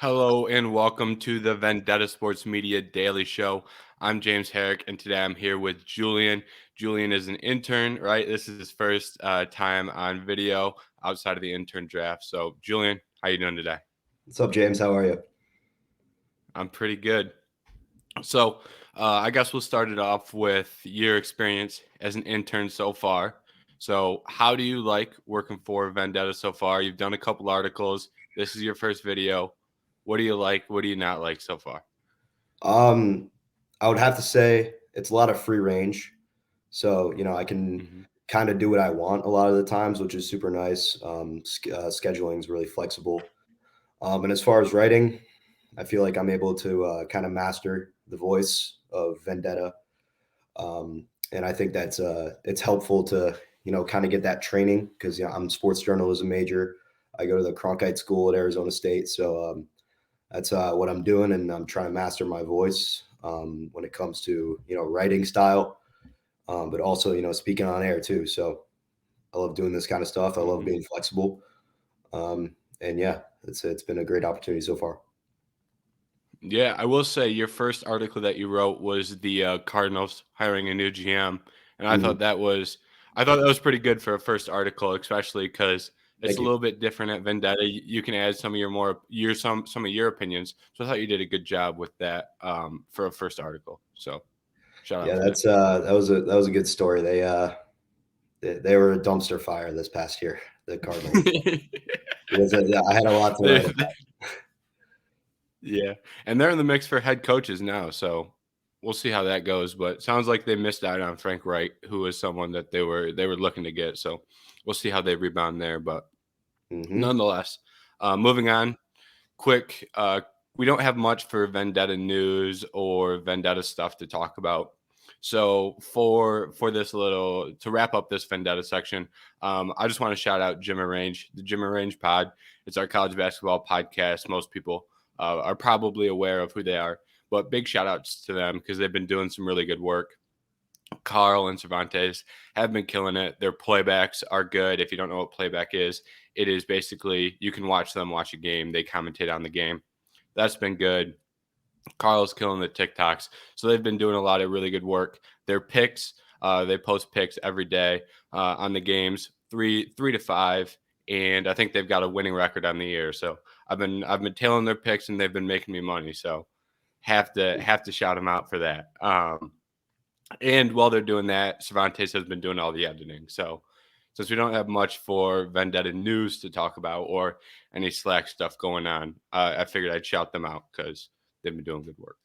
Hello and welcome to the Vendetta Sports Media Daily Show. I'm James Herrick, and today I'm here with Julian. Julian is an intern, right? This is his first time on video outside of the intern draft. So, Julian, how you doing today? What's up, James? How are you? I'm pretty good. So, I guess we'll start it off with your experience as an intern so far. So, how do you like working for Vendetta so far? You've done a couple articles. This is your first video. What do you like? What do you not like so far? Um, I would have to say it's a lot of free range. So, I can Hmm. kind of do what I want a lot of the times, which is super nice. Scheduling is really flexible. And as far as writing, I feel like I'm able to kind of master the voice of Vendetta. And I think that's it's helpful to, kind of get that training because I'm sports journalism major. I go to the Cronkite School at Arizona State. So that's what I'm doing, and I'm trying to master my voice when it comes to writing style, but also speaking on air too. So I love doing this kind of stuff. I love Hmm. being flexible, and yeah, it's been a great opportunity so far. Yeah, I will say your first article that you wrote was the Cardinals hiring a new GM, and Mhm. I thought that was pretty good for a first article, especially because it's Thank a you. little bit different at Vendetta. You can add some of some of your opinions. So I thought you did a good job with that for a first article. So shout out Yeah, for that. that was a good story. They were a dumpster fire this past year. The Cardinals. I had a lot to write They- about. Yeah, and they're in the mix for head coaches now, so we'll see how that goes. But sounds like they missed out on Frank Reich, who was someone that they were looking to get. So we'll see how they rebound there. But Hmm. nonetheless, moving on. Quick, we don't have much for Vendetta news or Vendetta stuff to talk about. So for this little to wrap up this Vendetta section, I just want to shout out Jim Arrange, the Jim Arrange Pod. It's our college basketball podcast. Most people are probably aware of who they are, but big shout outs to them because they've been doing some really good work. Carl and Cervantes have been killing it. Their playbacks are good. If you don't know what playback is, it is basically you can watch them watch a game. They commentate on the game. That's been good. Carl's killing the TikToks. So they've been doing a lot of really good work. Their picks, they post picks every day on the games, three to five, and I think they've got a winning record on the year. So I've been tailing their picks, and they've been making me money. So have to shout them out for that. And while they're doing that, Cervantes has been doing all the editing. So since we don't have much for Vendetta news to talk about or any Slack stuff going on, I figured I'd shout them out because they've been doing good work.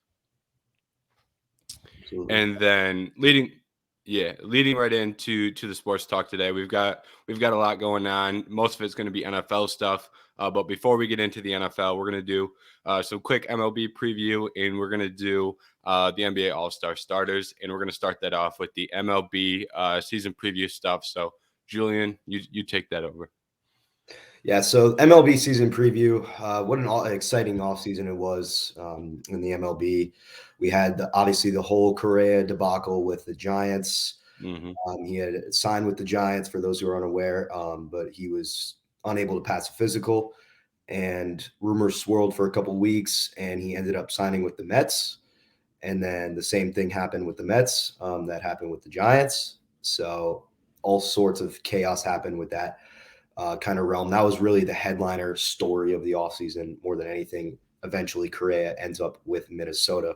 Absolutely. And then leading right into the sports talk today. We've got a lot going on. Most of it's going to be NFL stuff. But before we get into the NFL, we're going to do some quick MLB preview, and we're going to do the NBA All Star starters, and we're going to start that off with the MLB season preview stuff. So, Julian, you take that over. Yeah, so MLB season preview. What an exciting offseason it was in the MLB. We had obviously the whole Correa debacle with the Giants. Hmm. He had signed with the Giants, for those who are unaware, but he was unable to pass a physical. And rumors swirled for a couple weeks, and he ended up signing with the Mets. And then the same thing happened with the Mets that happened with the Giants. So all sorts of chaos happened with that kind of realm. That was really the headliner story of the offseason more than anything. Eventually, Correa ends up with Minnesota.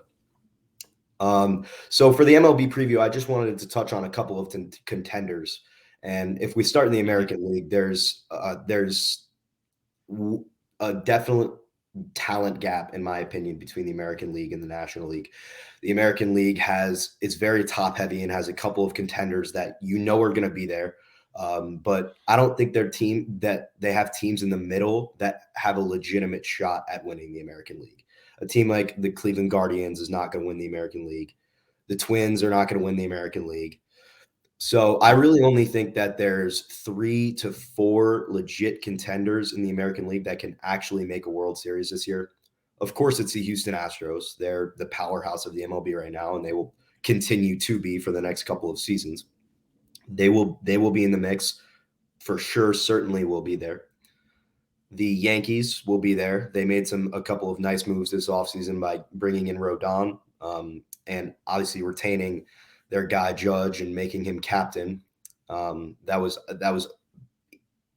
So for the MLB preview, I just wanted to touch on a couple of contenders. And if we start in the Hmm. American League, there's a definite talent gap, in my opinion, between the American League and the National League. The American League it's very top heavy and has a couple of contenders that are going to be there. But I don't think they have teams in the middle that have a legitimate shot at winning the American League. A team like the Cleveland Guardians is not going to win the American League. The Twins are not going to win the American League. So I Hmm. really only think that there's 3 to 4 legit contenders in the American League that can actually make a World Series this year. Of course, it's the Houston Astros. They're the powerhouse of the MLB right now, and they will continue to be for the next couple of seasons. They will be in the mix for sure. Certainly will be there. The Yankees will be there. They made a couple of nice moves this offseason by bringing in Rodon, and obviously retaining their guy Judge and making him captain. That was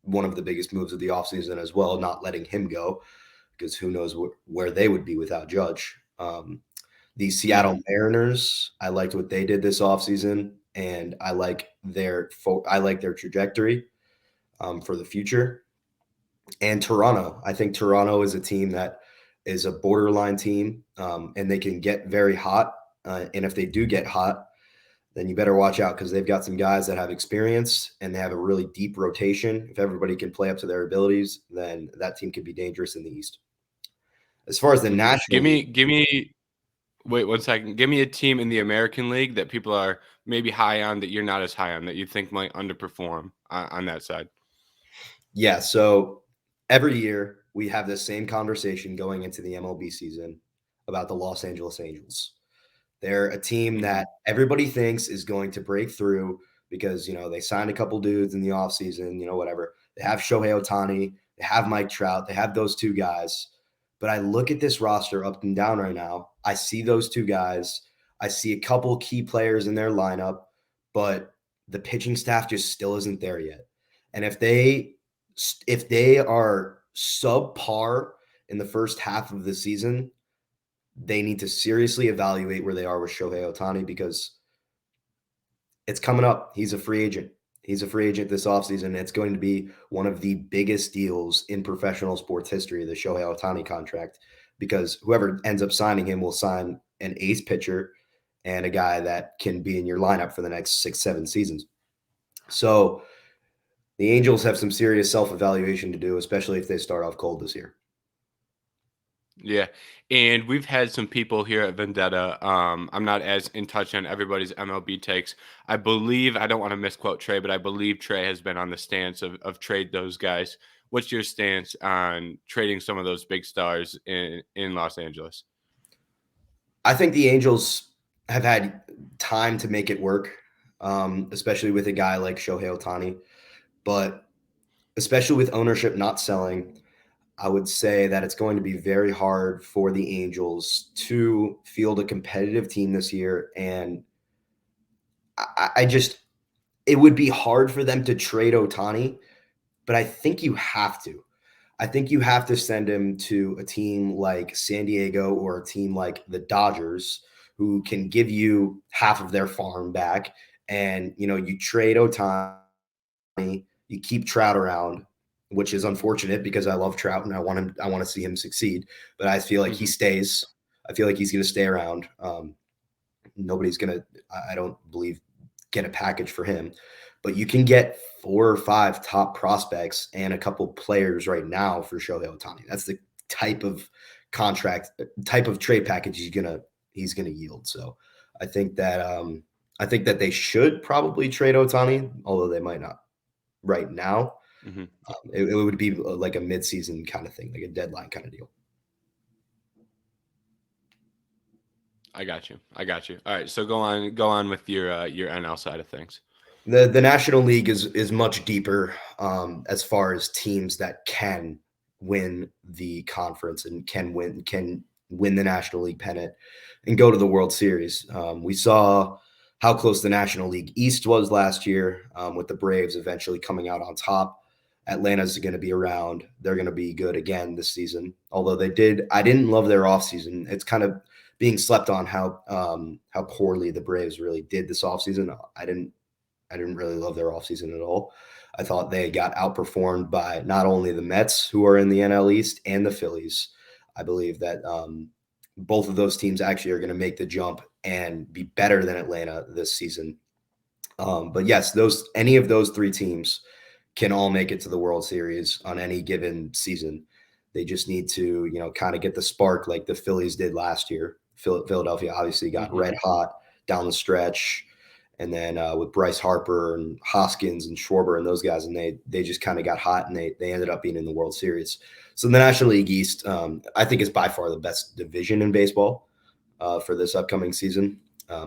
one of the biggest moves of the offseason as well, not letting him go, because who knows where they would be without Judge. The Seattle Mariners, I liked what they did this offseason, and I like their trajectory for the future. And Toronto, I think Toronto is a team that is a borderline team, and they can get very hot. And if they do get hot, then you better watch out, because they've got some guys that have experience and they have a really deep rotation. If everybody can play up to their abilities, then that team could be dangerous in the East. As far as the National League, give me. Wait 1 second. Give me a team in the American League that people are maybe high on that you're not as high on, that you think might underperform on that side. Yeah, so every year we have this same conversation going into the MLB season about the Los Angeles Angels. They're a team that everybody thinks is going to break through because, they signed a couple dudes in the offseason, whatever. They have Shohei Ohtani, they have Mike Trout, they have those two guys. But I look at this roster up and down right now. I see those two guys. I see a couple key players in their lineup, but the pitching staff just still isn't there yet. And if they are subpar in the first half of the season, they need to seriously evaluate where they are with Shohei Ohtani, because it's coming up. He's a free agent. He's a free agent this offseason. It's going to be one of the biggest deals in professional sports history, the Shohei Ohtani contract, because whoever ends up signing him will sign an ace pitcher and a guy that can be in your lineup for the next 6-7 seasons. So the Angels have some serious self-evaluation to do, especially if they start off cold this year. Yeah, and we've had some people here at Vendetta. I'm not as in touch on everybody's MLB takes. I believe, I don't want to misquote Trey, but I believe Trey has been on the stance of trade those guys. What's your stance on trading some of those big stars in Los Angeles? I think the Angels have had time to make it work, especially with a guy like Shohei Ohtani. But especially with ownership not selling, I would say that it's going to be very hard for the Angels to field a competitive team this year. And it would be hard for them to trade Ohtani, but I think you have to. I think you have to send him to a team like San Diego or a team like the Dodgers, who can give you half of their farm back. And, you trade Ohtani, you keep Trout around, which is unfortunate because I love Trout and I want to see him succeed. But I feel like he stays. I feel like he's going to stay around. Nobody's going to, I don't believe, get a package for him. But you can get 4 or 5 top prospects and a couple players right now for Shohei Ohtani. That's the type of trade package he's gonna yield. So I think that they should probably trade Ohtani, although they might not right now. It would be like a midseason kind of thing, like a deadline kind of deal. I got you. All right, so go on with your NL side of things. The National League is much deeper as far as teams that can win the conference and can win the National League pennant and go to the World Series. We saw how close the National League East was last year, with the Braves eventually coming out on top. Atlanta's going to be around. They're going to be good again this season. Although I didn't love their offseason. It's kind of being slept on how poorly the Braves really did this offseason. I didn't really love their offseason at all. I thought they got outperformed by not only the Mets, who are in the NL East, and the Phillies. I believe that both of those teams actually are going to make the jump and be better than Atlanta this season. But yes, any of those 3 teams can all make it to the World Series on any given season. They just need to, kind of get the spark like the Phillies did last year. Philadelphia obviously got red hot down the stretch. And then with Bryce Harper and Hoskins and Schwarber and those guys, and they just kind of got hot, and they ended up being in the World Series. So the National League East, I think, is by far the best division in baseball for this upcoming season.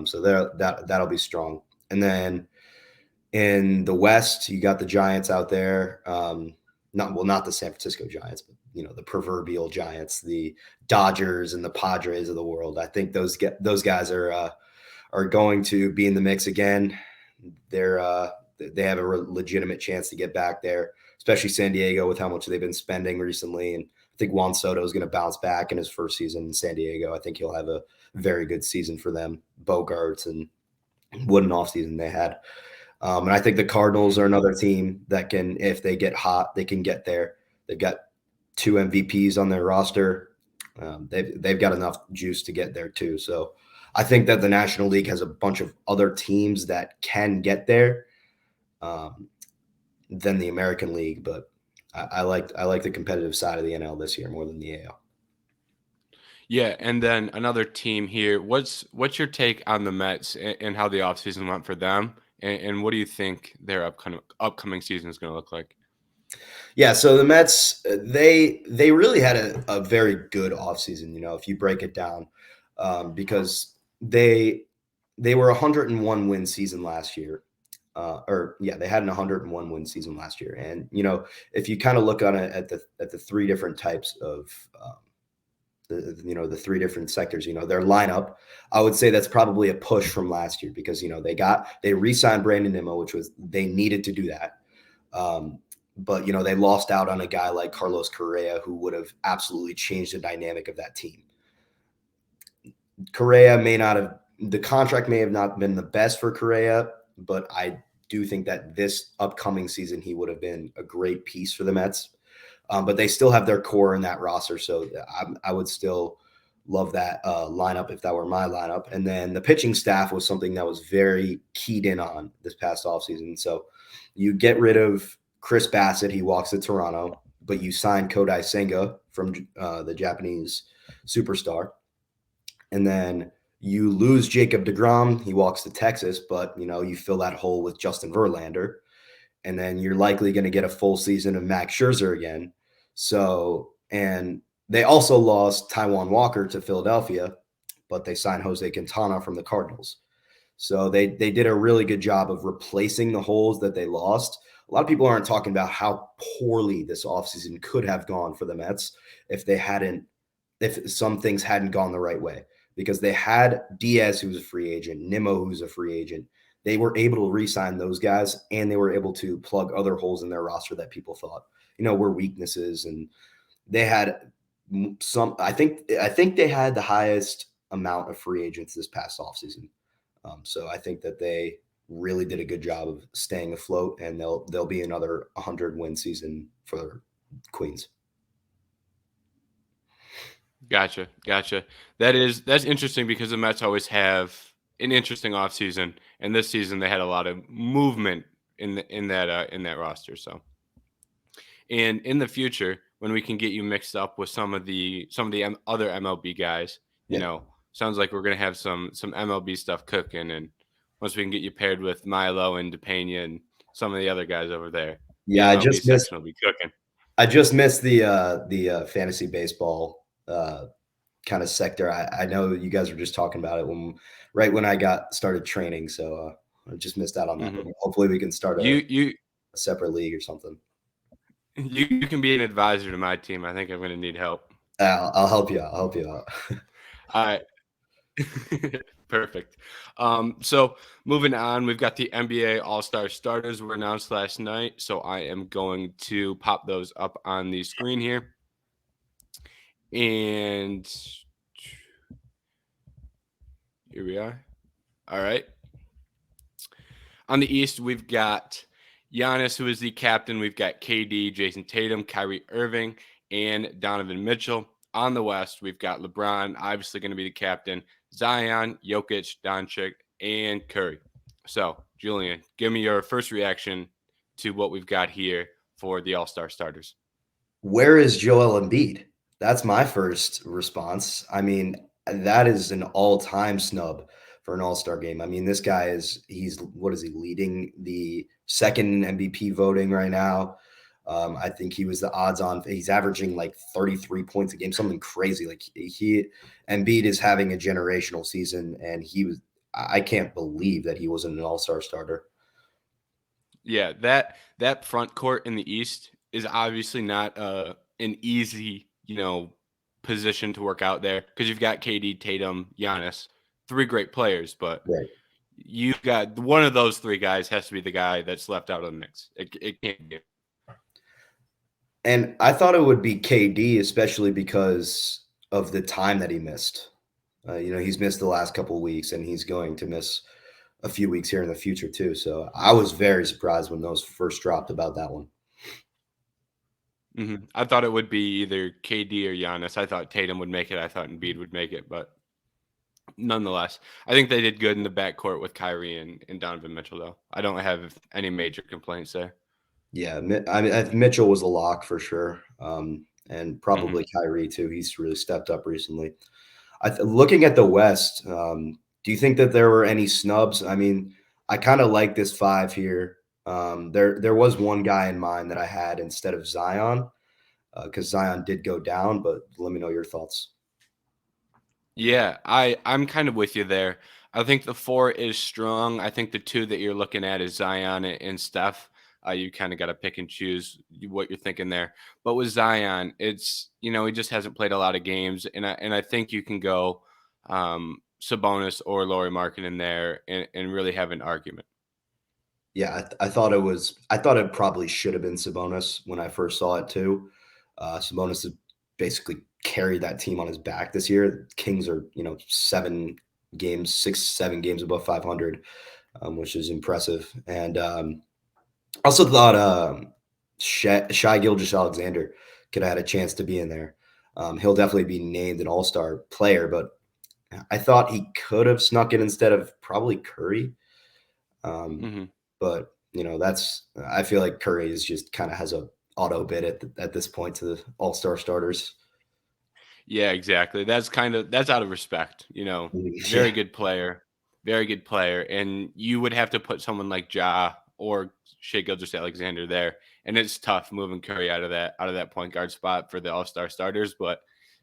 So that'll be strong. And then in the West, you got the Giants out there. not the San Francisco Giants, but the proverbial Giants, the Dodgers and the Padres of the world. I think those guys are going to be in the mix again. They have a legitimate chance to get back there, especially San Diego with how much they've been spending recently. And I think Juan Soto is going to bounce back in his first season in San Diego. I think he'll have a very good season for them. Bogarts, and what an offseason they had. And I think the Cardinals are another team that can, if they get hot, they can get there. They've got 2 MVPs on their roster. They've got enough juice to get there too. So I think that the National League has a bunch of other teams that can get there than the American League. But I like the competitive side of the NL this year more than the AL. Yeah, and then another team here. What's your take on the Mets and how the offseason went for them? And what do you think their upcoming season is going to look like? Yeah, so the Mets, they really had a very good offseason, if you break it down, because they were a 101 win season last year. They had an 101 win season last year. And, if you kind of look on it at the 3 different types of the 3 different sectors, their lineup, I would say that's probably a push from last year because, they re-signed Brandon Nimmo, which was, they needed to do that. But, they lost out on a guy like Carlos Correa, who would have absolutely changed the dynamic of that team. Correa the contract may have not been the best for Correa, but I do think that this upcoming season, he would have been a great piece for the Mets. But they still have their core in that roster. So I would still love that lineup if that were my lineup. And then the pitching staff was something that was very keyed in on this past offseason. So you get rid of Chris Bassett. He walks to Toronto, but you sign Kodai Senga from the Japanese superstar. And then you lose Jacob deGrom. He walks to Texas, but, you fill that hole with Justin Verlander. And then you're likely going to get a full season of Max Scherzer again. So, and they also lost Taijuan Walker to Philadelphia, but they signed Jose Quintana from the Cardinals. So they did a really good job of replacing the holes that they lost. A lot of people aren't talking about how poorly this offseason could have gone for the Mets if some things hadn't gone the right way, because they had Diaz, who's a free agent, Nimmo, who's a free agent. They were able to re-sign those guys, and they were able to plug other holes in their roster that people thought, were weaknesses. And they had I think they had the highest amount of free agents this past offseason. So I think that they really did a good job of staying afloat, and they'll be another 100-win season for Queens. Gotcha. That's interesting because the Mets always have an interesting offseason, and this season they had a lot of movement in that roster. So, and in the future, when we can get you mixed up with some of the other MLB guys, sounds like we're gonna have some MLB stuff cooking, and once we can get you paired with Milo and DePena and some of the other guys over there, yeah, the MLB section will be cooking. I just missed the fantasy baseball kind of sector. I know you guys were just talking about it right when I got started training, so I just missed out on that. Mm-hmm. But hopefully we can start a separate league or something. You can be an advisor to my team. I think I'm going to need help. I'll help you out. All right. Perfect. So moving on, we've got the NBA All-Star starters were announced last night, so I am going to pop those up on the screen here. And here we are. All right. On the East, we've got Giannis, who is the captain. We've got KD, Jason Tatum, Kyrie Irving, and Donovan Mitchell. On the West, we've got LeBron, obviously going to be the captain, Zion, Jokic, Doncic, and Curry. So, Julian, give me your first reaction to what we've got here for the All-Star starters. Where is Joel Embiid? That's my first response. I mean, that is an all-time snub for an All-Star game. I mean, this guy he's leading the second MVP voting right now. I think he was the odds-on. He's averaging like 33 points a game, something crazy. Like Embiid is having a generational season, and I can't believe that he wasn't an All-Star starter. Yeah, that front court in the East is obviously not an easy, position to work out there because you've got KD, Tatum, Giannis, three great players, but Right. you've got one of those three guys has to be the guy that's left out of the mix. It can't be. And I thought it would be KD, especially because of the time that he missed. He's missed the last couple of weeks, and he's going to miss a few weeks here in the future too. So I was very surprised when those first dropped about that one. I thought it would be either KD or Giannis. I thought Tatum would make it. I thought Embiid would make it, but nonetheless, I think they did good in the backcourt with Kyrie and Donovan Mitchell, though. I don't have any major complaints there. Yeah, I mean, Mitchell was a lock for sure, and probably Mm-hmm. Kyrie too. He's really stepped up recently. Looking at the West, do you think that there were any snubs? I mean, I kind of like this five here. There was one guy in mind that I had instead of Zion, because Zion did go down. But let me know your thoughts. Yeah, I'm kind of with you there. I think the four is strong. I think the two that you're looking at is Zion and Steph. You kind of got to pick and choose what you're thinking there. But with Zion, it's he just hasn't played a lot of games, and I think you can go Sabonis or Lauri Markkanen in there and really have an argument. Yeah, I thought it was. I thought it probably should have been Sabonis when I first saw it too. Sabonis has basically carried that team on his back this year. Kings are 7 games, 6, 7 games above 500, which is impressive. And also thought Shai Gilgeous-Alexander could have had a chance to be in there. He'll definitely be named an All-Star player, but I thought he could have snuck it instead of probably Curry. Um, hmm but that's I feel like Curry is just kind of has a auto bid at this point to the All-Star starters. Yeah, exactly. That's out of respect. Yeah, Very good player, very good player, and you would have to put someone like Ja or Shai Gilgeous-Alexander there, and it's tough moving Curry out of that point guard spot for the All Star starters. But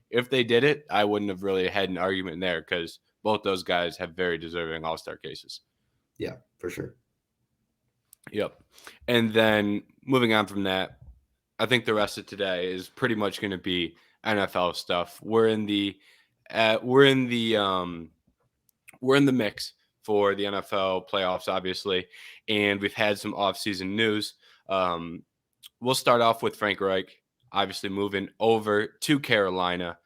if they did it, I wouldn't have really had an argument there because both those guys have very deserving All Star cases. yeah, for sure. Yep. And then moving on from that, I think the rest of today is pretty much going to be NFL stuff. We're in the mix for the NFL playoffs, obviously, and we've had some offseason news. Um, we'll start off with Frank Reich, obviously moving over to Carolina.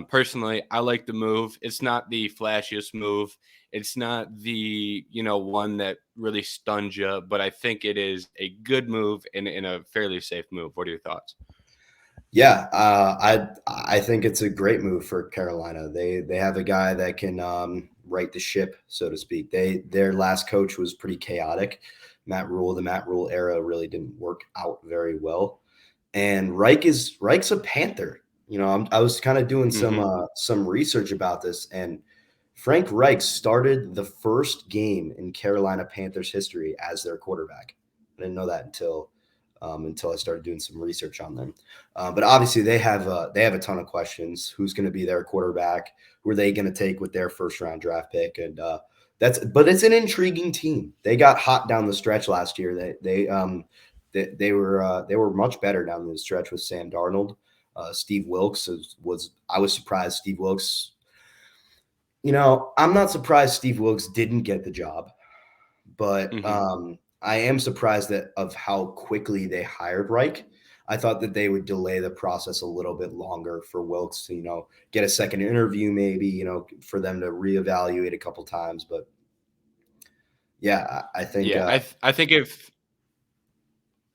Personally, I like the move. It's not the flashiest move. It's not the one that really stuns you, but I think it is a good move and a fairly safe move. What are your thoughts? Yeah, I think it's a great move for Carolina. They have a guy that can right the ship, so to speak. Their last coach was pretty chaotic. The Matt Rule era really didn't work out very well. And Reich's a Panther. I was kind of doing hmm some research about this, and Frank Reich started the first game in Carolina Panthers history as their quarterback. I didn't know that until I started doing some research on them. But obviously, they have a ton of questions. Who's going to be their quarterback? Who are they going to take with their first round draft pick? And but it's an intriguing team. They got hot down the stretch last year. They were much better down the stretch with Sam Darnold. Steve Wilks I was surprised Steve Wilks. I'm not surprised Steve Wilks didn't get the job, but hmm I am surprised of how quickly they hired Reich. I thought that they would delay the process a little bit longer for Wilks to, get a second interview, maybe, for them to reevaluate a couple times. But yeah, I think, Yeah, I think if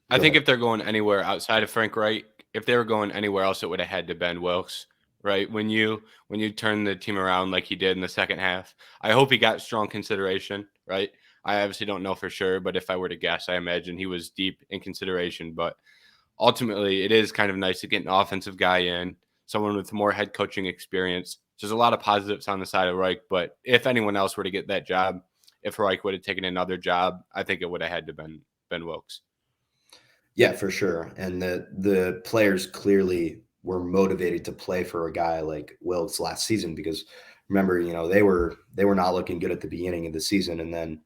I go think ahead. if they're going anywhere outside of Frank Reich, if they were going anywhere else, it would have had to Ben Wilkes, right? When you turn the team around like he did in the second half, I hope he got strong consideration, right? I obviously don't know for sure, but if I were to guess, I imagine he was deep in consideration. But ultimately, it is kind of nice to get an offensive guy in, someone with more head coaching experience. There's a lot of positives on the side of Reich, but if anyone else were to get that job, if Reich would have taken another job, I think it would have had to been Ben Wilkes. Yeah, for sure. And the players clearly were motivated to play for a guy like Wilks last season because remember, they were not looking good at the beginning of the season, and then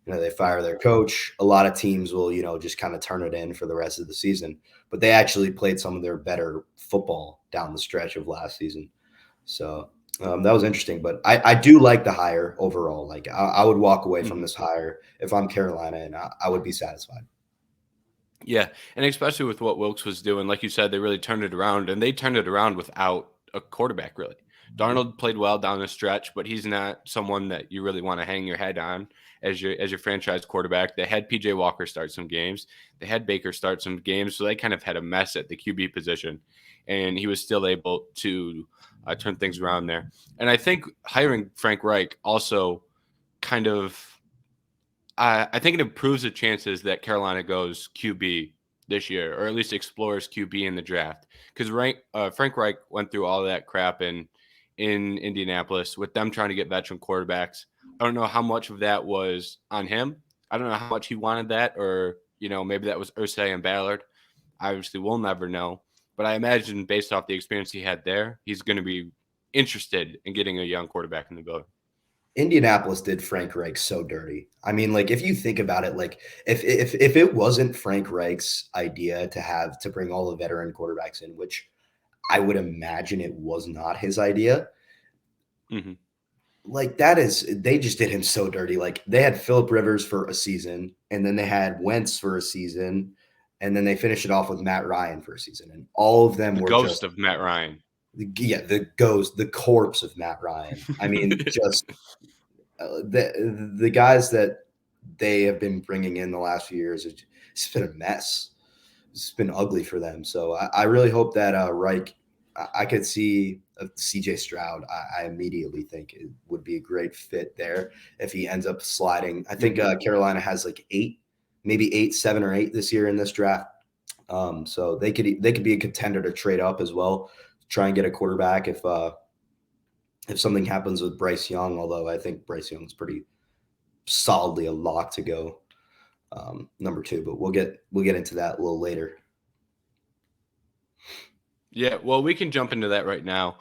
They fire their coach. A lot of teams will, just kind of turn it in for the rest of the season. But they actually played some of their better football down the stretch of last season. So that was interesting. But I do like the hire overall. Like I would walk away from this hire if I'm Carolina, and I would be satisfied. Yeah, and especially with what Wilkes was doing, like you said, they really turned it around, and they turned it around without a quarterback. Really, Darnold played well down the stretch, but he's not someone that you really want to hang your head on as your franchise quarterback. They had PJ Walker start some games, they had Baker start some games, so they kind of had a mess at the QB position, and he was still able to turn things around there. And I think hiring Frank Reich also kind of I think it improves the chances that Carolina goes QB this year, or at least explores QB in the draft. Because Frank Reich went through all that crap in Indianapolis with them trying to get veteran quarterbacks. I don't know how much of that was on him. I don't know how much he wanted that, or maybe that was Ursay and Ballard. Obviously, we'll never know. But I imagine based off the experience he had there, he's going to be interested in getting a young quarterback in the building. Indianapolis did Frank Reich so dirty. I mean, like if you think about it, like if it wasn't Frank Reich's idea to bring all the veteran quarterbacks in, which I would imagine it was not his idea. Like they just did him so dirty. Like they had Phillip Rivers for a season, and then they had Wentz for a season, and then they finished it off with Matt Ryan for a season, and all of them were ghost of Matt Ryan. The corpse of Matt Ryan. I mean, just the guys that they have been bringing in the last few years, it's been a mess. It's been ugly for them. So I really hope that Reich, I could see CJ Stroud. I immediately think it would be a great fit there if he ends up sliding. I think Carolina has like 7 or 8 this year in this draft. So they could be a contender to trade up as well, try and get a quarterback if something happens with Bryce Young, although I think Bryce Young's pretty solidly a lock to go number 2, but we'll get into that a little later. Yeah, well, we can jump into that right now.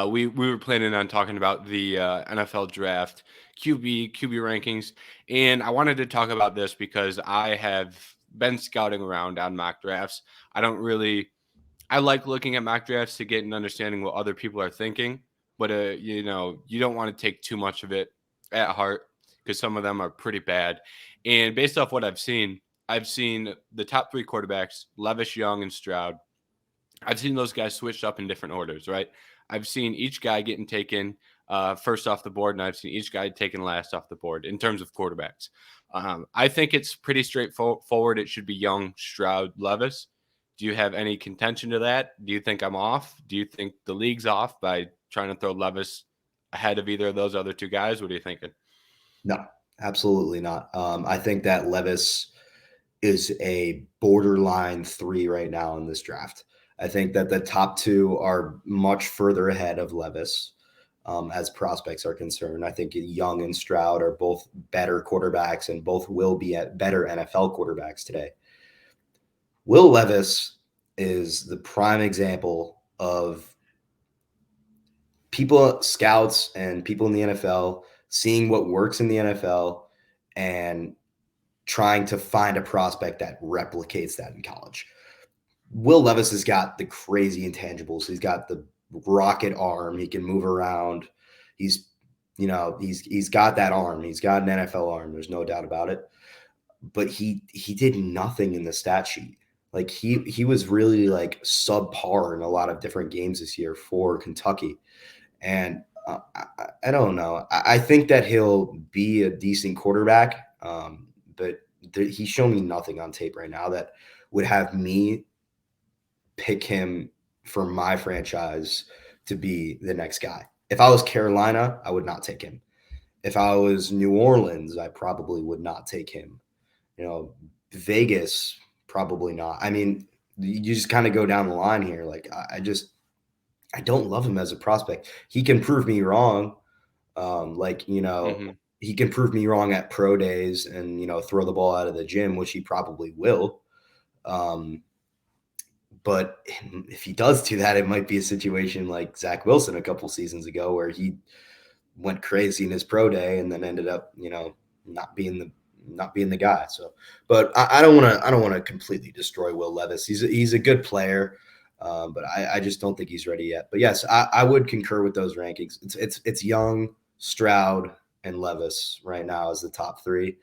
We were planning on talking about the NFL draft, QB rankings, and I wanted to talk about this because I have been scouting around on mock drafts. I like looking at mock drafts to get an understanding what other people are thinking, but you don't want to take too much of it at heart because some of them are pretty bad. And based off what I've seen the top 3 quarterbacks, Levis, Young, and Stroud. I've seen those guys switched up in different orders, right? I've seen each guy getting taken first off the board, and I've seen each guy taken last off the board in terms of quarterbacks. I think it's pretty straightforward. It should be Young, Stroud, Levis. Do you have any contention to that? Do you think I'm off? Do you think the league's off by trying to throw Levis ahead of either of those other 2 guys? What are you thinking? No, absolutely not. I think that Levis is a borderline 3 right now in this draft. I think that the top 2 are much further ahead of Levis as prospects are concerned. I think Young and Stroud are both better quarterbacks and both will be at better NFL quarterbacks today. Will Levis is the prime example of scouts and people in the NFL seeing what works in the NFL and trying to find a prospect that replicates that in college. Will Levis has got the crazy intangibles. He's got the rocket arm. He can move around. He's got that arm. He's got an NFL arm. There's no doubt about it. But he did nothing in the stat sheet. Like he was really like subpar in a lot of different games this year for Kentucky. And I don't know. I think that he'll be a decent quarterback. But he's shown me nothing on tape right now that would have me pick him for my franchise to be the next guy. If I was Carolina, I would not take him. If I was New Orleans, I probably would not take him. Vegas, probably not. I mean, you just kind of go down the line here. Like I don't love him as a prospect. He can prove me wrong. He can prove me wrong at pro days and, throw the ball out of the gym, which he probably will. But if he does do that, it might be a situation like Zach Wilson a couple seasons ago where he went crazy in his pro day and then ended up, not being not being the guy. So, but I don't want to completely destroy Will Levis. He's a good player, but I just don't think he's ready yet. But yes, I would concur with those rankings. It's Young, Stroud, and Levis right now as the top three.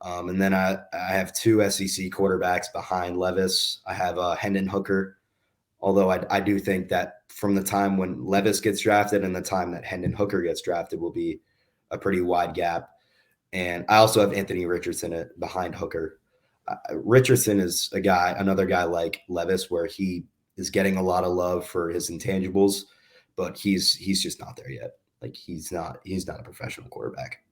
And then I have two SEC quarterbacks behind Levis. I have Hendon Hooker, although I do think that from the time when Levis gets drafted and the time that Hendon Hooker gets drafted will be a pretty wide gap. And I also have Anthony Richardson behind Hooker. Richardson is another guy like Levis, where he is getting a lot of love for his intangibles, but he's just not there yet. Like he's not a professional quarterback.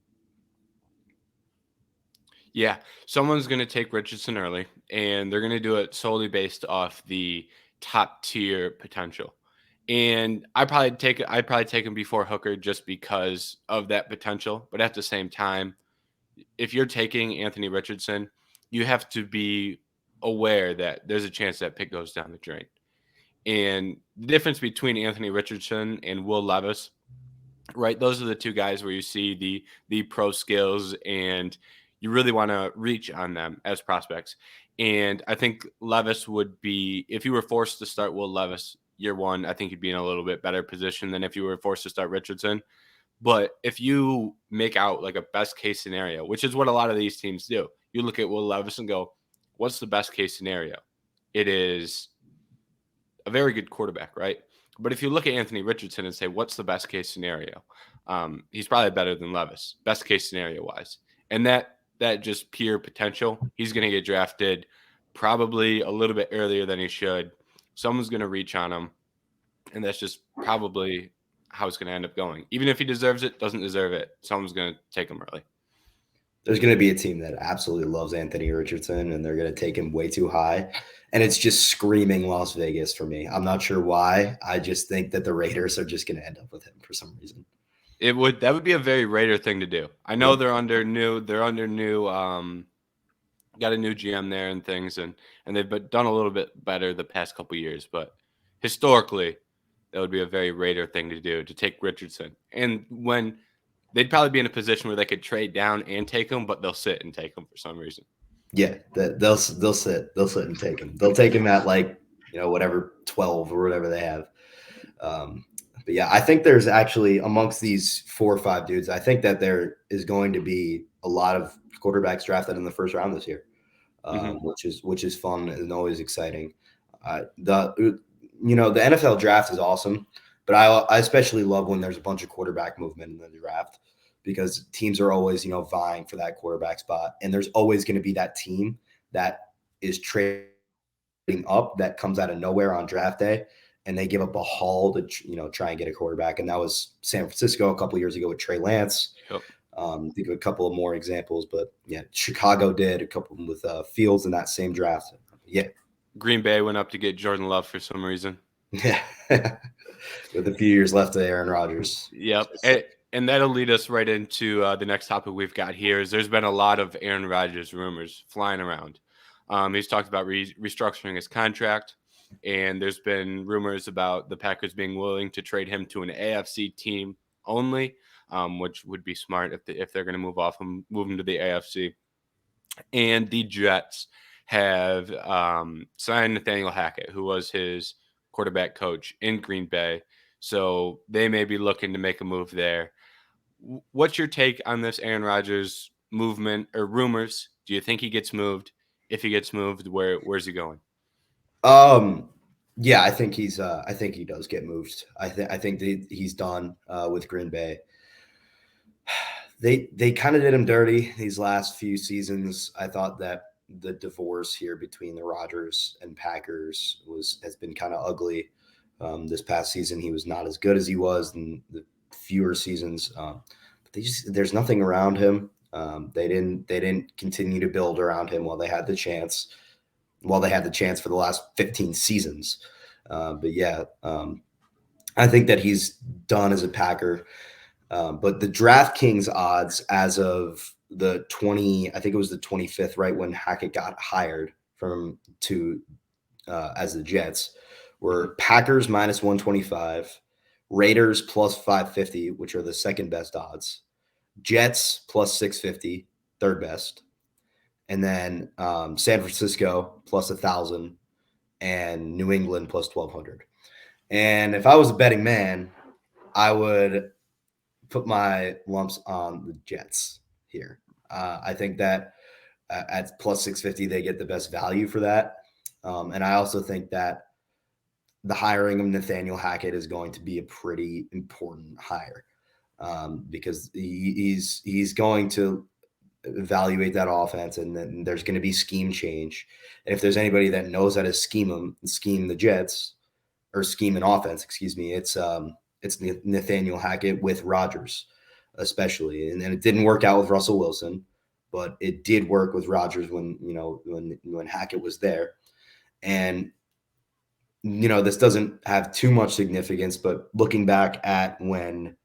Yeah, someone's going to take Richardson early, and they're going to do it solely based off the top tier potential. And I'd probably take him before Hooker just because of that potential. But at the same time, if you're taking Anthony Richardson, you have to be aware that there's a chance that pick goes down the drain. And the difference between Anthony Richardson and Will Levis, right? Those are the two guys where you see the pro skills and you really want to reach on them as prospects. And I think Levis would be, if you were forced to start Will Levis year one, I think you'd be in a little bit better position than if you were forced to start Richardson. But if you make out like a best case scenario, which is what a lot of these teams do, you look at Will Levis and go, what's the best case scenario? It is a very good quarterback, right? But if you look at Anthony Richardson and say, what's the best case scenario? He's probably better than Levis, best case scenario wise. And that just pure potential, he's going to get drafted probably a little bit earlier than he should. Someone's going to reach on him. And that's just probably how it's going to end up going. Even if he deserves it, doesn't deserve it, someone's going to take him early. There's going to be a team that absolutely loves Anthony Richardson, and they're going to take him way too high. And it's just screaming Las Vegas for me. I'm not sure why. I just think that the Raiders are just going to end up with him for some reason. That would be a very Raider thing to do. I know they're under new got a new GM there and things, and they've done a little bit better the past couple years, but historically that would be a very Raider thing to do, to take Richardson. And when they'd probably be in a position where they could trade down and take him, but they'll sit and take him for some reason. Yeah, they'll sit and take him. They'll take him at whatever 12 or whatever they have. But yeah, I think there's actually amongst these 4 or 5 dudes, I think that there is going to be a lot of quarterbacks drafted in the first round this year, which is fun and always exciting. The NFL draft is awesome, but I especially love when there's a bunch of quarterback movement in the draft, because teams are always, vying for that quarterback spot. And there's always going to be that team that is trading up that comes out of nowhere on draft day, and they give up a haul to, try and get a quarterback. And that was San Francisco a couple of years ago with Trey Lance. Yep. Think of a couple of more examples, but yeah, Chicago did a couple with Fields in that same draft. Yeah. Green Bay went up to get Jordan Love for some reason. Yeah. With a few years left of Aaron Rodgers. Yep. And that'll lead us right into the next topic we've got here. Is there's been a lot of Aaron Rodgers rumors flying around. He's talked about restructuring his contract, and there's been rumors about the Packers being willing to trade him to an AFC team only, which would be smart if they're going to move him to the AFC. And the Jets have signed Nathaniel Hackett, who was his quarterback coach in Green Bay. So they may be looking to make a move there. What's your take on this Aaron Rodgers movement or rumors? Do you think he gets moved? If he gets moved, where's he going? Yeah, I think he does get moved. I think he's done with Green Bay. They kind of did him dirty these last few seasons. I thought that the divorce here between the Rodgers and Packers has been kind of ugly. This past season, he was not as good as he was in the fewer seasons. But there's nothing around him. They didn't continue to build around him while they had the chance. While they had the chance for the last 15 seasons. But yeah, I think that he's done as a Packer. But the DraftKings odds as of I think it was the 25th, right when Hackett got hired as the Jets, were Packers minus 125, Raiders plus 550, which are the second best odds, Jets plus 650, third best, and then San Francisco plus 1,000, and New England plus 1,200. And if I was a betting man, I would put my lumps on the Jets here. I think that at plus 650, they get the best value for that. And I also think that the hiring of Nathaniel Hackett is going to be a pretty important hire because he's going to evaluate that offense, and then there's going to be scheme change. And if there's anybody that knows how to scheme the Jets, or scheme an offense, excuse me, it's Nathaniel Hackett with Rodgers, especially. And it didn't work out with Russell Wilson, but it did work with Rodgers when Hackett was there. And this doesn't have too much significance, but looking back at when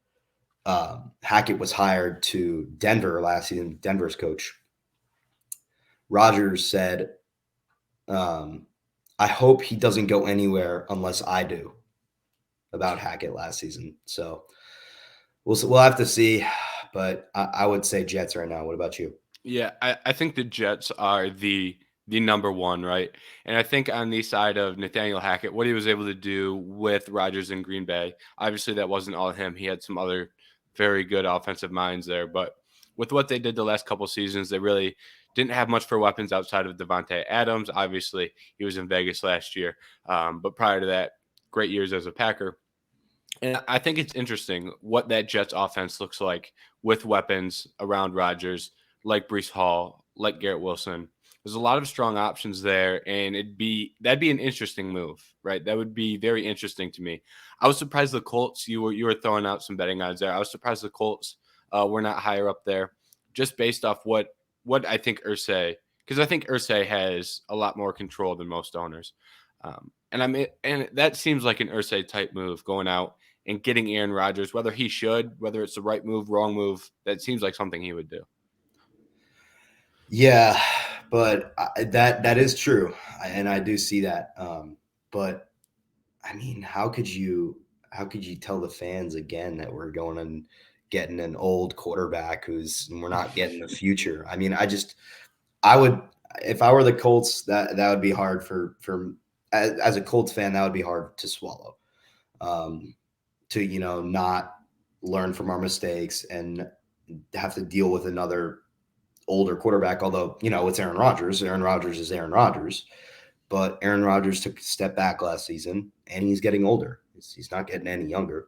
Hackett was hired to Denver last season, Denver's coach, Rodgers said, I hope he doesn't go anywhere unless I do, about Hackett last season. So we'll have to see, but I would say Jets right now. What about you? Yeah, I think the Jets are the number one, right? And I think on the side of Nathaniel Hackett, what he was able to do with Rodgers in Green Bay, obviously that wasn't all him. He had some other very good offensive minds there, but with what they did the last couple seasons, they really didn't have much for weapons outside of Devontae Adams. Obviously, he was in Vegas last year, but prior to that, great years as a Packer. And I think it's interesting what that Jets offense looks like with weapons around Rodgers, like Brees Hall, like Garrett Wilson. There's a lot of strong options there, and that'd be an interesting move, right? That would be very interesting to me. I was surprised the Colts. You were throwing out some betting odds there. I was surprised the Colts were not higher up there, just based off what I think Irsay, because I think Irsay has a lot more control than most owners, and that seems like an Irsay type move, going out and getting Aaron Rodgers, whether it's the right move, wrong move. That seems like something he would do. Yeah, but that is true, and I do see that. But I mean, how could you tell the fans again that we're going and getting an old quarterback we're not getting the future? I mean, I would, if I were the Colts, that would be hard for as a Colts fan, that would be hard to swallow. To not learn from our mistakes and have to deal with another older quarterback, although it's Aaron Rodgers. Aaron Rodgers is Aaron Rodgers, but Aaron Rodgers took a step back last season, and he's getting older. He's not getting any younger.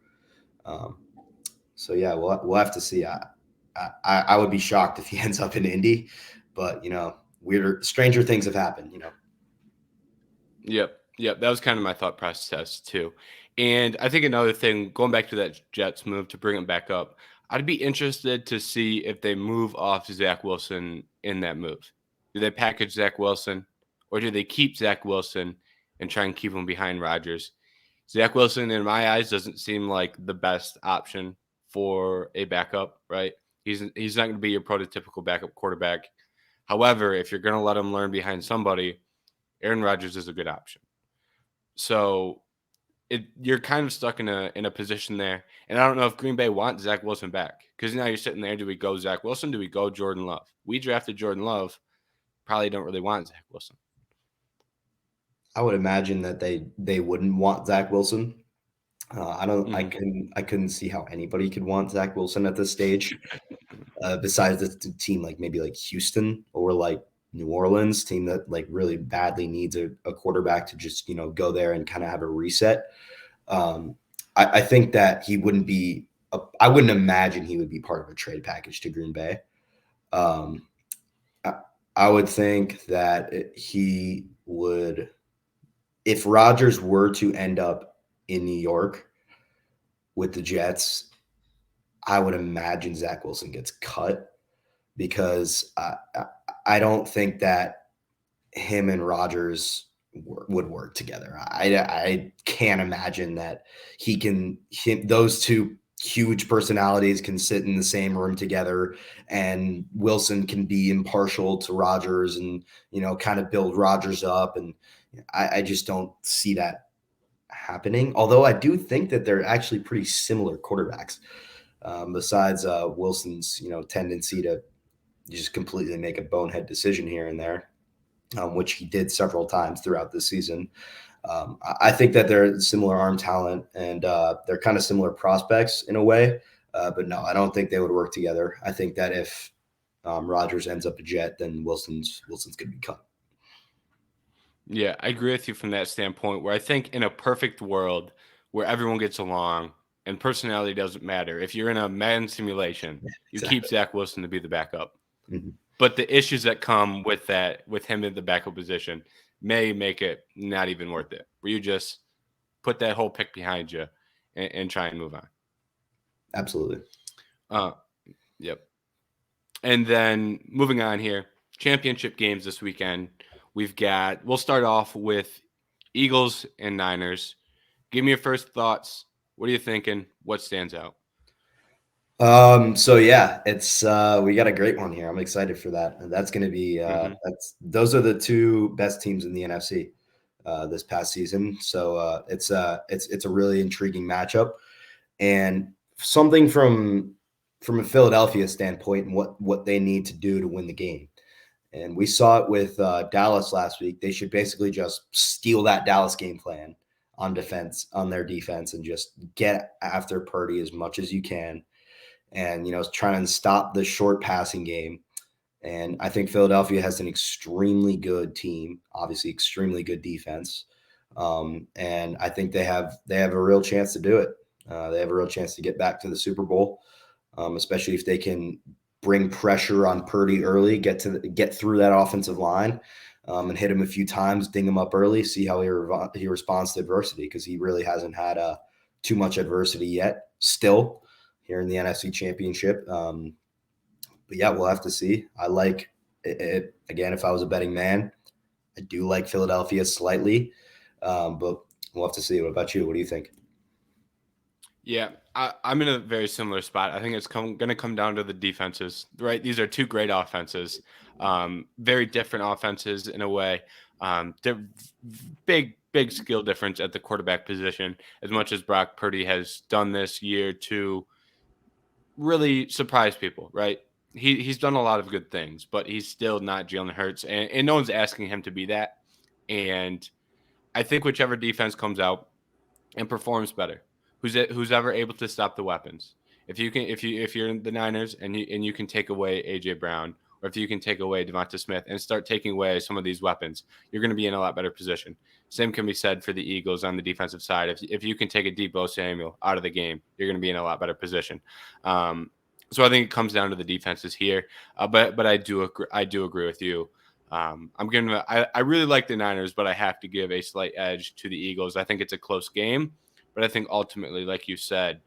So yeah, we'll have to see. I would be shocked if he ends up in Indy, but stranger things have happened. Yep. That was kind of my thought process too. And I think another thing, going back to that Jets move to bring it back up, I'd be interested to see if they move off Zach Wilson in that move. Do they package Zach Wilson, or do they keep Zach Wilson and try and keep him behind Rodgers? Zach Wilson, in my eyes, doesn't seem like the best option for a backup, right? He's not going to be your prototypical backup quarterback. However, if you're going to let him learn behind somebody, Aaron Rodgers is a good option. So you're kind of stuck in a position there. And I don't know if Green Bay wants Zach Wilson back, because now you're sitting there. Do we go Zach Wilson? Do we go Jordan Love? We drafted Jordan Love. Probably don't really want Zach Wilson. I would imagine that they wouldn't want Zach Wilson. I couldn't see how anybody could want Zach Wilson at this stage, besides the team like maybe like Houston or like New Orleans, team that like really badly needs a quarterback to just go there and kind of have a reset. I think that he wouldn't be. I wouldn't imagine he would be part of a trade package to Green Bay. I would think that he would, if Rodgers were to end up in New York with the Jets, I would imagine Zach Wilson gets cut, because I don't think that him and Rodgers would work together. I can't imagine that those two huge personalities can sit in the same room together, and Wilson can be impartial to Rodgers and kind of build Rodgers up. And I just don't see that happening. Although I do think that they're actually pretty similar quarterbacks, besides Wilson's tendency to you just completely make a bonehead decision here and there, which he did several times throughout the season. I think that they're similar arm talent, and they're kind of similar prospects in a way. But no, I don't think they would work together. I think that if Rodgers ends up a Jet, then Wilson's going to be cut. Yeah, I agree with you from that standpoint, where I think in a perfect world where everyone gets along and personality doesn't matter, if you're in a Madden simulation, you keep Exactly. Zach Wilson to be the backup. Mm-hmm. But the issues that come with that, with him in the backup position, may make it not even worth it. Where you just put that whole pick behind you and try and move on. Absolutely. Yep. And then moving on here, championship games this weekend. We'll start off with Eagles and Niners. Give me your first thoughts. What are you thinking? What stands out? So yeah, it's we got a great one here. I'm excited for that. And that's going to be those are the two best teams in the NFC this past season. So it's a really intriguing matchup, and something from a Philadelphia standpoint and what they need to do to win the game. And we saw it with Dallas last week. They should basically just steal that Dallas game plan on their defense, and just get after Purdy as much as you can, and trying to stop the short passing game. And I think Philadelphia has an extremely good team, obviously extremely good defense, and I think they have a real chance to do it. They have a real chance to get back to the Super Bowl, especially if they can bring pressure on Purdy early, get through that offensive line, and hit him a few times, ding him up early, see how he responds to adversity, because he really hasn't had too much adversity yet still here in the NFC Championship. But yeah, we'll have to see. I like it. Again, if I was a betting man, I do like Philadelphia slightly, but we'll have to see. What about you? What do you think? Yeah, I'm in a very similar spot. I think it's going to come down to the defenses, right? These are two great offenses, very different offenses in a way. They're big skill difference at the quarterback position. As much as Brock Purdy has done this year to really surprise people, right? He's done a lot of good things, but he's still not Jalen Hurts, and no one's asking him to be that. And I think whichever defense comes out and performs better, who's ever able to stop the weapons. If you're in the Niners and you can take away AJ Brown, or if you can take away Devonta Smith and start taking away some of these weapons, you're going to be in a lot better position. Same can be said for the Eagles on the defensive side. If you can take a Deebo Samuel out of the game, you're going to be in a lot better position. So I think it comes down to the defenses here. But I do agree with you. I really like the Niners, but I have to give a slight edge to the Eagles. I think it's a close game, but I think ultimately, like you said,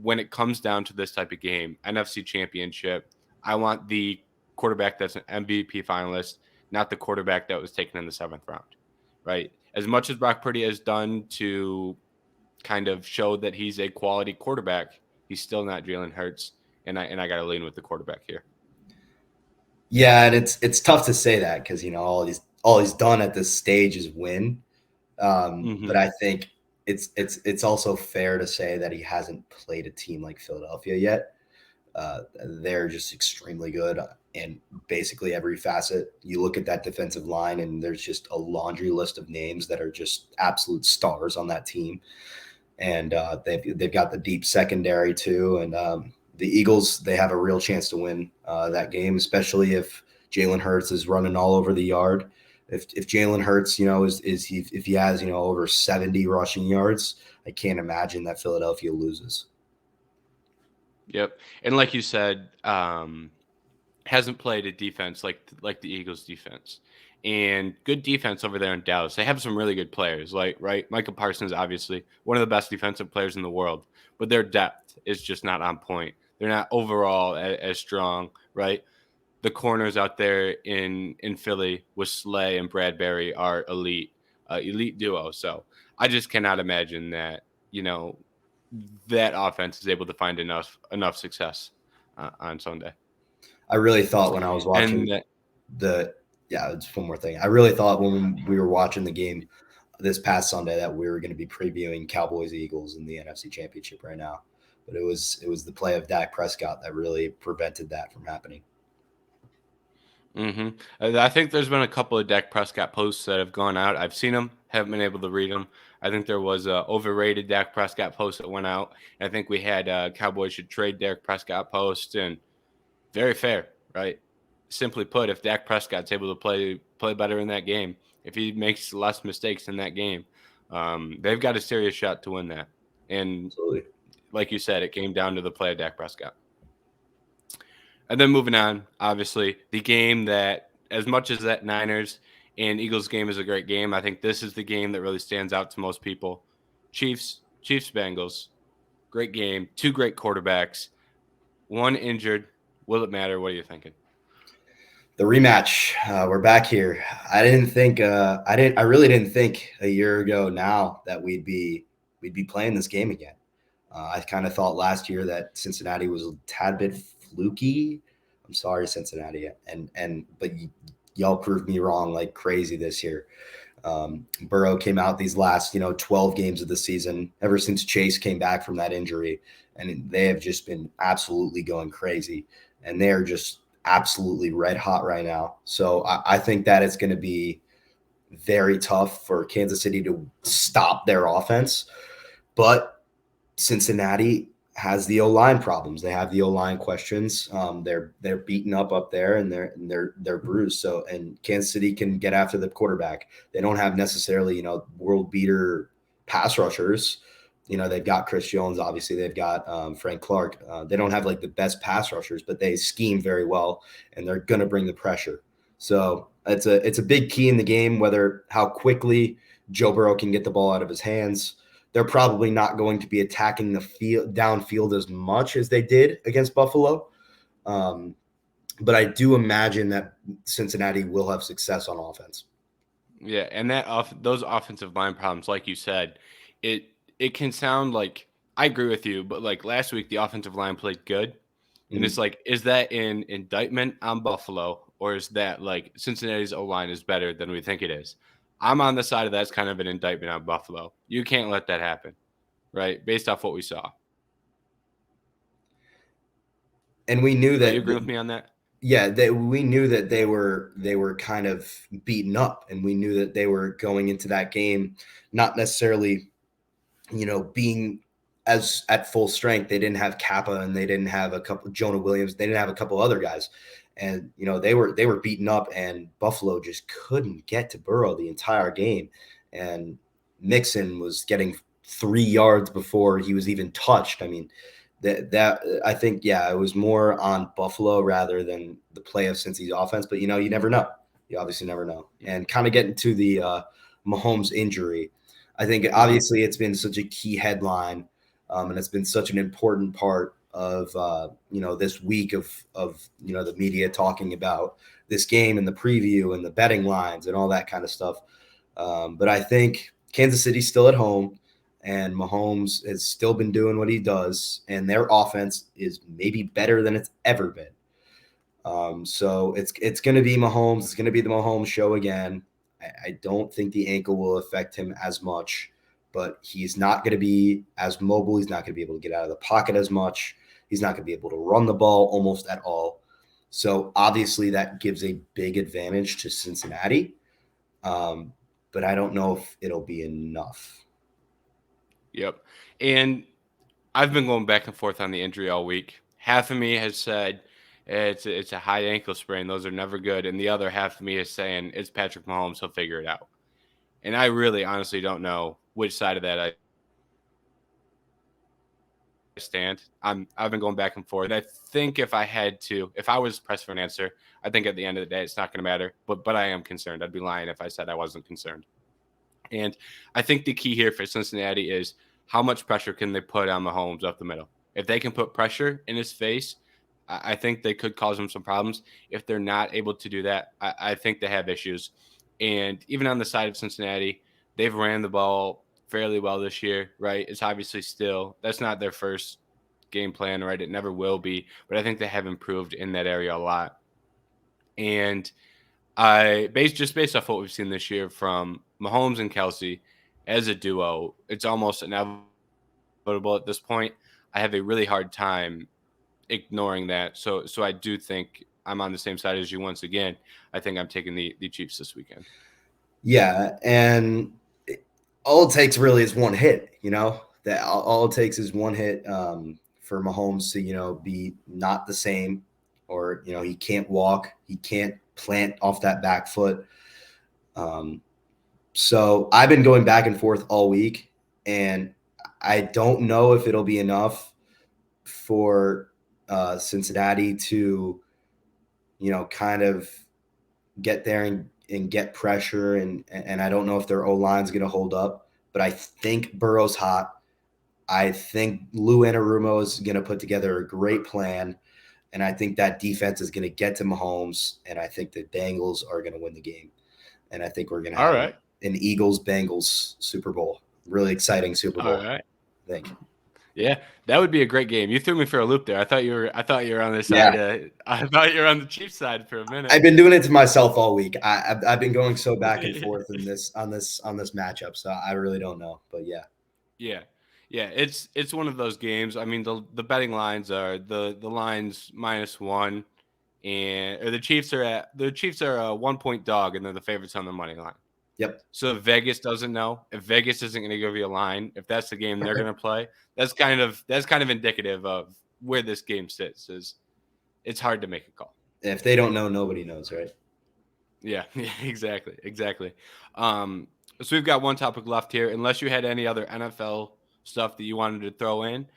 when it comes down to this type of game, NFC Championship, I want the quarterback that's an MVP finalist, not the quarterback that was taken in the 7th round, right? As much as Brock Purdy has done to kind of show that he's a quality quarterback, he's still not Jalen Hurts, and I got to lean with the quarterback here. Yeah, and it's tough to say that, because all he's done at this stage is win. But I think it's also fair to say that he hasn't played a team like Philadelphia yet. They're just extremely good in basically every facet. You look at that defensive line, and there's just a laundry list of names that are just absolute stars on that team. And they've got the deep secondary too. And the Eagles, they have a real chance to win that game, especially if Jalen Hurts is running all over the yard. If Jalen Hurts, if he has over 70 rushing yards, I can't imagine that Philadelphia loses. Yep, and like you said, hasn't played a defense like the Eagles defense, and good defense over there in Dallas. They have some really good players, right. Micah Parsons, obviously one of the best defensive players in the world, but their depth is just not on point. They're not overall as strong, right? The corners out there in Philly with Slay and Bradbury are elite duo. So I just cannot imagine that that offense is able to find enough success on Sunday. I really thought when I was watching it's one more thing. I really thought when we were watching the game this past Sunday that we were going to be previewing Cowboys Eagles in the NFC Championship right now, but it was the play of Dak Prescott that really prevented that from happening. hmm I think there's been a couple of Dak Prescott posts that have gone out. I've seen them, haven't been able to read them. I think there was a overrated Dak Prescott post that went out. I think we had Cowboys should trade Dak Prescott post, and very fair, right? Simply put, if Dak Prescott's able to play better in that game, if he makes less mistakes in that game, they've got a serious shot to win that. And Absolutely. like you said, it came down to the play of Dak Prescott. And then moving on, obviously, the game that, as much as that Niners and Eagles game is a great game, I think this is the game that really stands out to most people. Chiefs, Bengals, great game, two great quarterbacks, one injured. Will it matter? What are you thinking? The rematch. We're back here. I really didn't think a year ago now that we'd be playing this game again. I kind of thought last year that Cincinnati was a tad bit fluky. I'm sorry, Cincinnati, but y'all proved me wrong like crazy this year. Burrow came out these last 12 games of the season ever since Chase came back from that injury, and they have just been absolutely going crazy, and they are just absolutely red hot right now. So I think that it's going to be very tough for Kansas City to stop their offense, but Cincinnati has the O-line problems. They have the O-line questions. They're beaten up there, and they're bruised. So, and Kansas City can get after the quarterback. They don't have necessarily world beater pass rushers. They've got Chris Jones. Obviously, they've got Frank Clark. They don't have like the best pass rushers, but they scheme very well, and they're gonna bring the pressure. So it's a big key in the game, whether how quickly Joe Burrow can get the ball out of his hands. They're probably not going to be attacking the field downfield as much as they did against Buffalo. But I do imagine that Cincinnati will have success on offense. Yeah, and those offensive line problems, like you said, it it can sound like I agree with you, but like last week the offensive line played good. And Mm-hmm. it's like, is that an indictment on Buffalo, or is that like Cincinnati's O line is better than we think it is? I'm on the side of that's kind of an indictment on Buffalo. You can't let that happen, right? Based off what we saw. And we knew Are you that, agreeing with me on that? yeah, that we knew that they were kind of beaten up, and we knew that they were going into that game not necessarily being as at full strength. They didn't have Kappa, and they didn't have a couple Jonah Williams. They didn't have a couple other guys, and they were beaten up, and Buffalo just couldn't get to Burrow the entire game, and Mixon was getting 3 yards before he was even touched. I mean, that I think, yeah, it was more on Buffalo rather than the play of Cincy's offense. But you never know. You obviously never know. And kind of getting to the Mahomes injury, I think Mm-hmm. obviously it's been such a key headline, and it's been such an important part of this week of the media talking about this game and the preview and the betting lines and all that kind of stuff. But I think Kansas City's still at home, and Mahomes has still been doing what he does, and their offense is maybe better than it's ever been. So it's going to be Mahomes. It's going to be the Mahomes show again. I don't think the ankle will affect him as much, but he's not going to be as mobile. He's not going to be able to get out of the pocket as much. He's not going to be able to run the ball almost at all. So obviously that gives a big advantage to Cincinnati, um, but I don't know if it'll be enough. Yep. And I've been going back and forth on the injury all week. Half of me has said it's a high ankle sprain; those are never good, and the other half of me is saying it's Patrick Mahomes; he'll figure it out. And I really, honestly, don't know which side of that I stand. I've been going back and forth. And I think if I was pressed for an answer, I think at the end of the day, it's not going to matter. But I am concerned. I'd be lying if I said I wasn't concerned. And I think the key here for Cincinnati is how much pressure can they put on Mahomes up the middle. If they can put pressure in his face, I think they could cause him some problems. If they're not able to do that, I think they have issues. And even on the side of Cincinnati, they've ran the ball fairly well this year, right? It's obviously still, that's not their first game plan, right? It never will be. But I think they have improved in that area a lot. And based off what we've seen this year from Mahomes and Kelsey as a duo, it's almost inevitable at this point. I have a really hard time ignoring that. So I do think I'm on the same side as you once again. I think I'm taking the Chiefs this weekend. Yeah, and all it takes really is one hit. That all it takes is one hit for Mahomes to be not the same, or he can't walk, he can't plant off that back foot. So I've been going back and forth all week, and I don't know if it'll be enough for Cincinnati to kind of get there and get pressure, and I don't know if their O-line's going to hold up, but I think Burrow's hot. I think Lou Anarumo is going to put together a great plan, and I think that defense is going to get to Mahomes, and I think the Bengals are going to win the game, and I think we're going to have an Eagles-Bengals Super Bowl. Really exciting Super Bowl. All right. I think. Yeah, that would be a great game. You threw me for a loop there. I thought you were on this side. I thought you were on the Chiefs side for a minute. I've been doing it to myself all week. I've been going so back and forth on this matchup, so I really don't know. But yeah. Yeah. It's one of those games. I mean, the betting lines are the lines -1, and the Chiefs are a 1-point dog, and they're the favorites on the money line. Yep. So if Vegas doesn't know, if Vegas isn't going to give you a line, if that's the game they're going to play, that's kind of indicative of where this game sits. It's hard to make a call. If they don't know, nobody knows, right? Yeah, exactly. So we've got one topic left here, unless you had any other NFL stuff that you wanted to throw in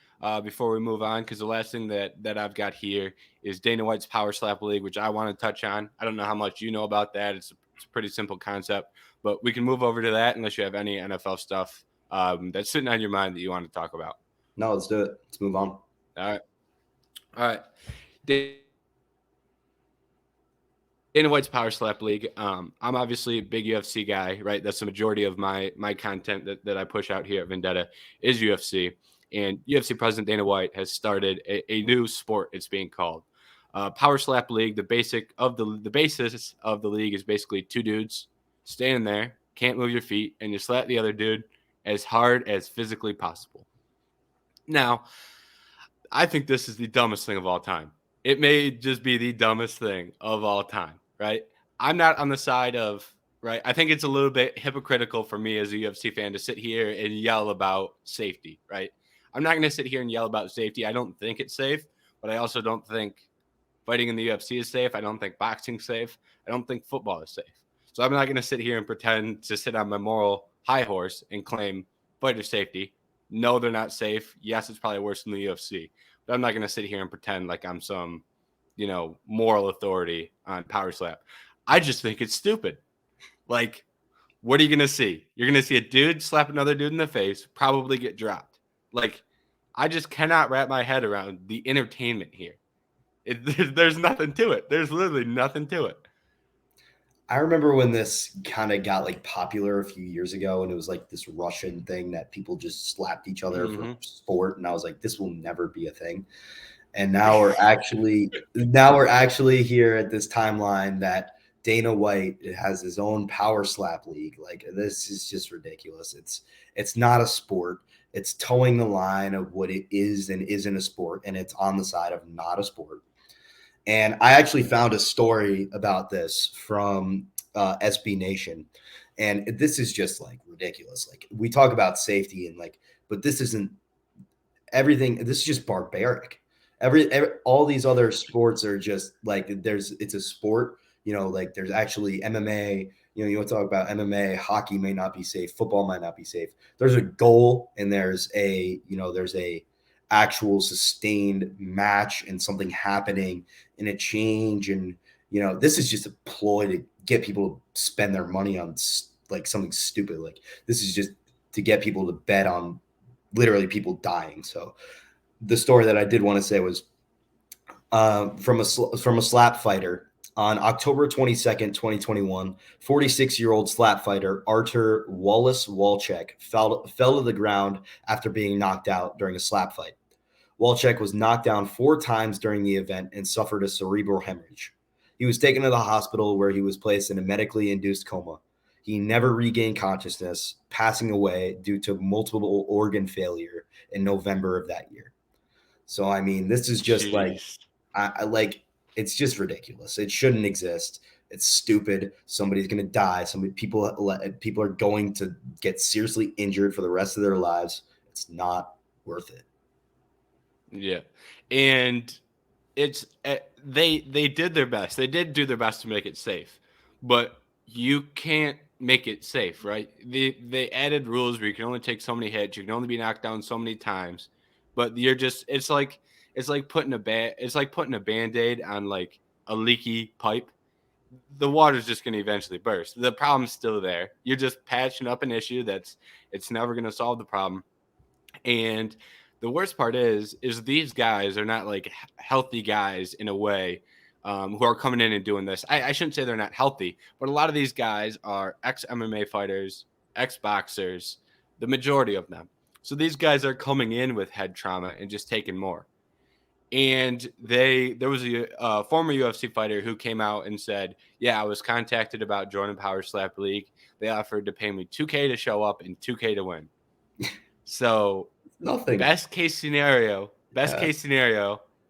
before we move on, because the last thing that I've got here is Dana White's Power Slap League, which I want to touch on. I don't know how much you know about that. It's a pretty simple concept, but we can move over to that unless you have any NFL stuff that's sitting on your mind that you want to talk about. No, let's do it. Let's move on. All right. Dana White's Power Slap League. I'm obviously a big UFC guy, right? That's the majority of my content that I push out here at Vendetta is UFC. And UFC President Dana White has started a new sport, it's being called. Power Slap League. The basis of the league is basically two dudes standing there, can't move your feet, and you slap the other dude as hard as physically possible. Now, I think this is the dumbest thing of all time. It may just be the dumbest thing of all time, right? I'm not on the side of, right? I think it's a little bit hypocritical for me as a UFC fan to sit here and yell about safety, right? I'm not going to sit here and yell about safety. I don't think it's safe, but I also don't think fighting in the UFC is safe. I don't think boxing's safe. I don't think football is safe. So I'm not going to sit here and pretend to sit on my moral high horse and claim fighter safety. No, they're not safe. Yes, it's probably worse than the UFC. But I'm not going to sit here and pretend like I'm some, moral authority on Power Slap. I just think it's stupid. Like, what are you going to see? You're going to see a dude slap another dude in the face, probably get dropped. Like, I just cannot wrap my head around the entertainment here. There's nothing to it. There's literally nothing to it. I remember when this kind of got popular a few years ago, and it was like this Russian thing that people just slapped each other for sport, and I was like, this will never be a thing. And now we're actually here at this timeline that Dana White has his own Power Slap League. Like, this is just ridiculous. It's not a sport. It's towing the line of what it is and isn't a sport, and it's on the side of not a sport. And I actually found a story about this from SB Nation. And this is just ridiculous. Like, we talk about safety and but this isn't everything. This is just barbaric. All these other sports are just it's a sport, there's actually MMA, you want to talk about MMA, hockey may not be safe. Football might not be safe. There's a goal and there's a actual sustained match and something happening and a change. And, this is just a ploy to get people to spend their money on something stupid. This is just to get people to bet on literally people dying. So the story that I did want to say was from a slap fighter on October 22nd, 2021, 46-year-old slap fighter Artur Wallace-Walchek fell to the ground after being knocked out during a slap fight. Walchek was knocked down 4 times during the event and suffered a cerebral hemorrhage. He was taken to the hospital where he was placed in a medically induced coma. He never regained consciousness, passing away due to multiple organ failure in November of that year. So, I mean, this is just It's just ridiculous. It shouldn't exist. It's stupid. Somebody's going to die. People are going to get seriously injured for the rest of their lives. It's not worth it. Yeah. And it's they did their best. They did do their best to make it safe. But you can't make it safe, right? They added rules where you can only take so many hits, you can only be knocked down so many times. But you're just it's like putting a band-aid on like a leaky pipe. The water's just going to eventually burst. The problem's still there. You're just patching up an issue it's never going to solve the problem. And the worst part is these guys are not like healthy guys in a way, who are coming in and doing this. I shouldn't say they're not healthy, but a lot of these guys are ex MMA fighters, ex boxers, the majority of them. So these guys are coming in with head trauma and just taking more. And there was a former UFC fighter who came out and said, "Yeah, I was contacted about joining Power Slap League. They offered to pay me $2K to show up and $2K to win." So Nothing. best case scenario,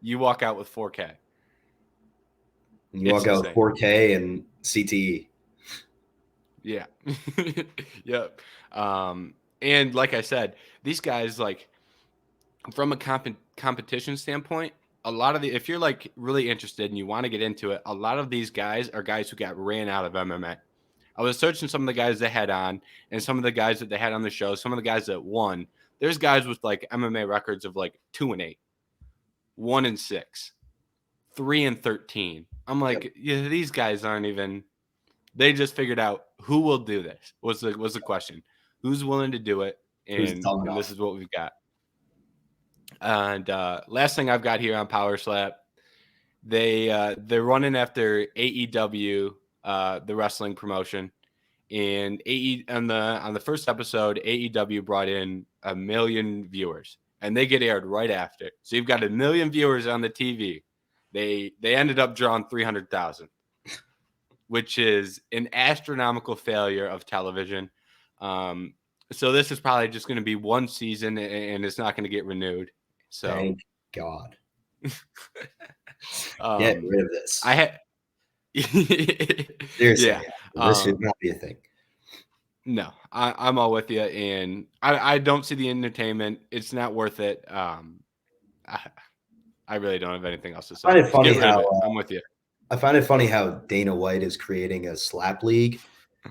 you walk out with 4K. You walk out with 4K and CTE. Yeah. Yep. And like I said, these guys, like, from a competition standpoint, a lot of if you're like really interested and you want to get into it, a lot of these guys are guys who got ran out of MMA. I was searching some of the guys they had on and some of the guys that they had on the show, some of the guys that won. There's guys with like MMA records of like 2-8, 1-6, 3-13. I'm like, yeah, these guys aren't even. They just figured out who will do this. Was the question? Who's willing to do it? And this is what we've got. And last thing I've got here on Power Slap, they're running after AEW, the wrestling promotion. And on the first episode, AEW brought in 1 million viewers, and they get aired right after. So you've got 1 million viewers on the TV. They ended up drawing 300,000, which is an astronomical failure of television. So this is probably just going to be one season, and it's not going to get renewed. So thank God. Get rid of this. Seriously, yeah. This should not be a thing. No, I'm all with you, and I don't see the entertainment. It's not worth it. I really don't have anything else to say. I find it funny how I'm with you. I find it funny how Dana White is creating a slap league,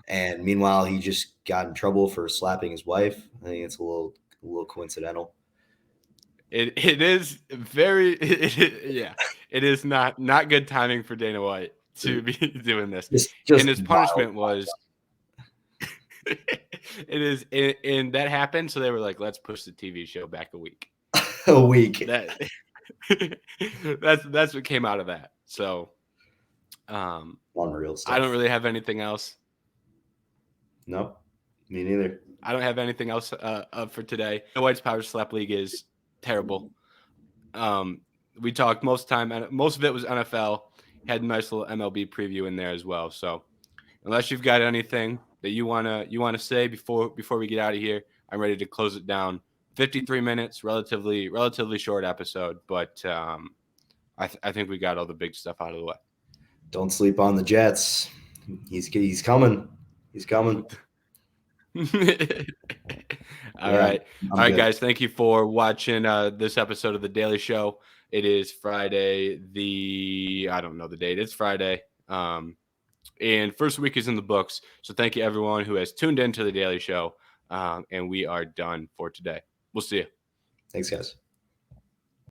and meanwhile he just got in trouble for slapping his wife. I think it's a little coincidental. It is very yeah. It is not good timing for Dana White to be doing this. And his punishment was it is, and that happened. So they were like, let's push the TV show back a week. A week. That's what came out of that. So, unreal stuff. I don't really have anything else. No, me neither. I don't have anything else for today. The White's Power Slap League is terrible. We talked most of the time, and most of it was NFL. Had a nice little MLB preview in there as well. So, unless you've got anything that you wanna say before we get out of here, I'm ready to close it down. 53 minutes, relatively short episode, but I think we got all the big stuff out of the way. Don't sleep on the Jets. He's coming. He's coming. All right, good. Guys. Thank you for watching this episode of The Daily Show. It is Friday. I don't know the date. It's Friday. And first week is in the books. So thank you everyone who has tuned into The Daily Show. And we are done for today. We'll see you. Thanks, guys.